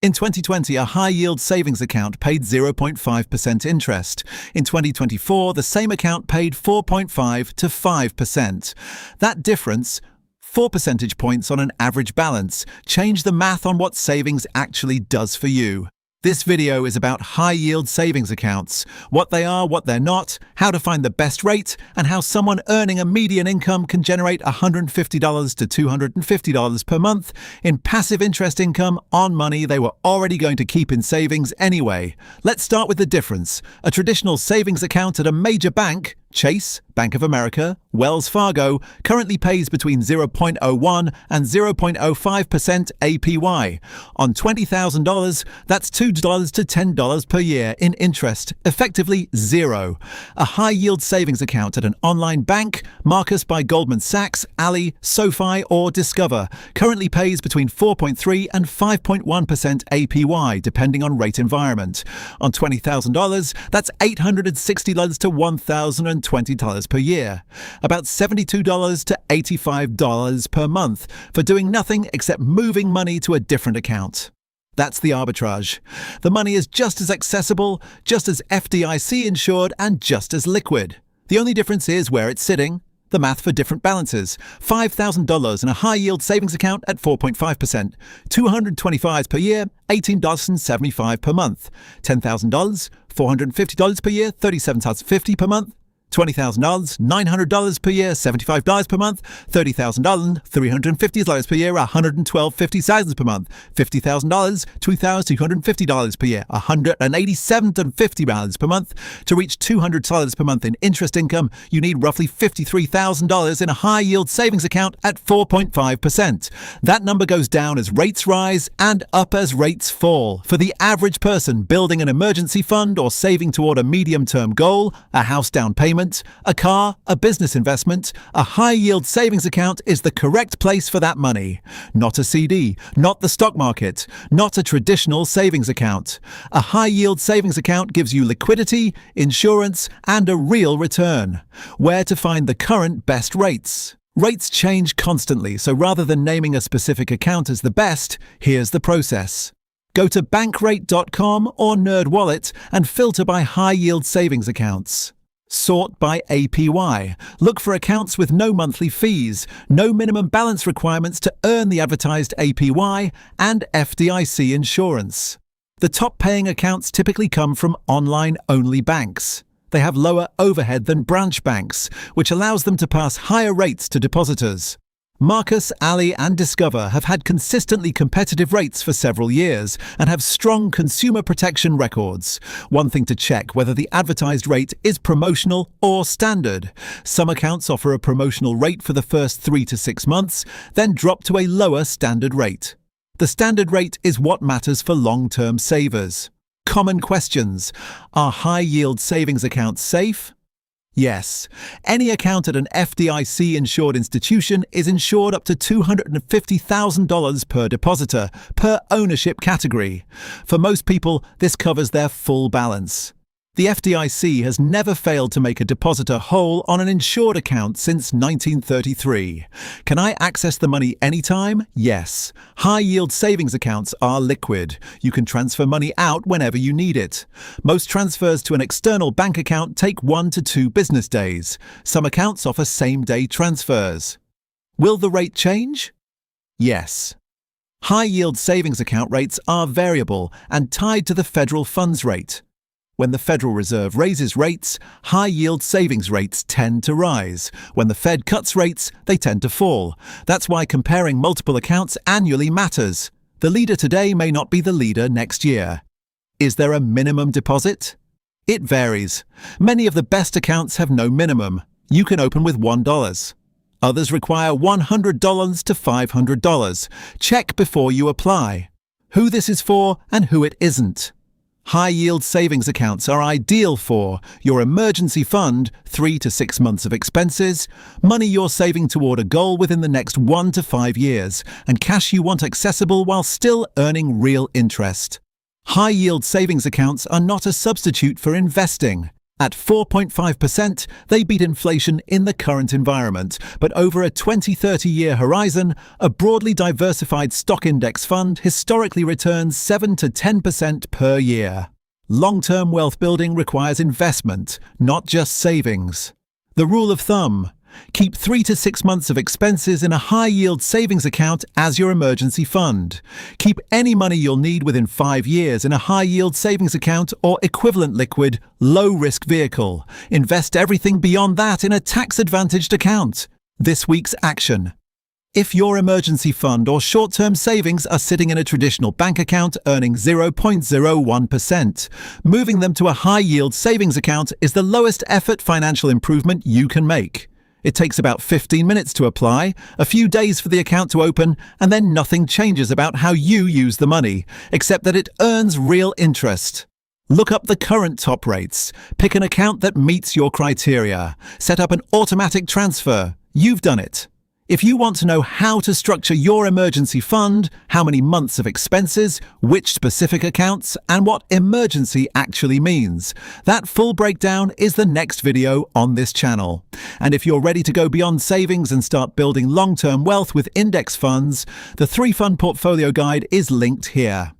In 2020, a high-yield savings account paid 0.5% interest. In 2024, the same account paid 4.5 to 5%. That difference, 4 percentage points on an average balance, changed the math on what savings actually does for you. This video is about high-yield savings accounts, what they are, what they're not, how to find the best rate, and how someone earning a median income can generate $150 to $250 per month in passive interest income on money they were already going to keep in savings anyway. Let's start with the difference. A traditional savings account at a major bank, Chase, Bank of America, Wells Fargo, currently pays between 0.01 and 0.05% APY. On $20,000, that's $2 to $10 per year in interest, effectively zero. A high-yield savings account at an online bank, Marcus by Goldman Sachs, Ally, SoFi, or Discover, currently pays between 4.3 and 5.1% APY, depending on rate environment. On $20,000, that's $860 to $1,020 per year, about $72 to $85 per month for doing nothing except moving money to a different account. That's the arbitrage. The money is just as accessible, just as FDIC insured, and just as liquid. The only difference is where it's sitting. The math for different balances. $5,000 in a high-yield savings account at 4.5%. $225 per year, $18.75 per month. $10,000, $450 per year, $37.50 per month. $20,000, $900 per year, $75 per month. $30,000, $350 per year, $112.50 per month. $50,000, $2,250 per year, $187.50 per month. To reach $200 per month in interest income, you need roughly $53,000 in a high-yield savings account at 4.5%. That number goes down as rates rise and up as rates fall. For the average person building an emergency fund or saving toward a medium-term goal, a house down payment, a car, a business investment, a high-yield savings account is the correct place for that money. Not a CD, not the stock market, not a traditional savings account. A high-yield savings account gives you liquidity, insurance, and a real return. Where to find the current best rates? Rates change constantly, so rather than naming a specific account as the best, here's the process. Go to bankrate.com or NerdWallet and filter by high-yield savings accounts. Sort by APY. Look for accounts with no monthly fees, no minimum balance requirements to earn the advertised APY, and FDIC insurance. The top-paying accounts typically come from online-only banks. They have lower overhead than branch banks, which allows them to pass higher rates to depositors. Marcus, Ally, and Discover have had consistently competitive rates for several years and have strong consumer protection records. One thing to check whether the advertised rate is promotional or standard. Some accounts offer a promotional rate for the first 3 to 6 months, then drop to a lower standard rate. The standard rate is what matters for long-term savers. Common questions. Are high-yield savings accounts safe? Yes. Any account at an FDIC-insured institution is insured up to $250,000 per depositor, per ownership category. For most people, this covers their full balance. The FDIC has never failed to make a depositor whole on an insured account since 1933. Can I access the money anytime? Yes. High-yield savings accounts are liquid. You can transfer money out whenever you need it. Most transfers to an external bank account take 1 to 2 business days. Some accounts offer same-day transfers. Will the rate change? Yes. High-yield savings account rates are variable and tied to the federal funds rate. When the Federal Reserve raises rates, high-yield savings rates tend to rise. When the Fed cuts rates, they tend to fall. That's why comparing multiple accounts annually matters. The leader today may not be the leader next year. Is there a minimum deposit? It varies. Many of the best accounts have no minimum. You can open with $1. Others require $100 to $500. Check before you apply. Who this is for and who it isn't. High-yield savings accounts are ideal for your emergency fund, 3 to 6 months of expenses, money you're saving toward a goal within the next 1 to 5 years, and cash you want accessible while still earning real interest. High-yield savings accounts are not a substitute for investing. At 4.5%, they beat inflation in the current environment, but over a 20-30-year horizon, a broadly diversified stock index fund historically returns 7 to 10% per year. Long-term wealth building requires investment, not just savings. The rule of thumb: keep 3 to 6 months of expenses in a high-yield savings account as your emergency fund. Keep any money you'll need within 5 years in a high-yield savings account or equivalent liquid, low-risk vehicle. Invest everything beyond that in a tax-advantaged account. This week's action: if your emergency fund or short-term savings are sitting in a traditional bank account earning 0.01%, moving them to a high-yield savings account is the lowest effort financial improvement you can make. It takes about 15 minutes to apply, a few days for the account to open, and then nothing changes about how you use the money, except that it earns real interest. Look up the current top rates, pick an account that meets your criteria, set up an automatic transfer. You've done it. If you want to know how to structure your emergency fund, how many months of expenses, which specific accounts, and what emergency actually means, that full breakdown is the next video on this channel. And if you're ready to go beyond savings and start building long-term wealth with index funds, the 3-Fund Portfolio Guide is linked here.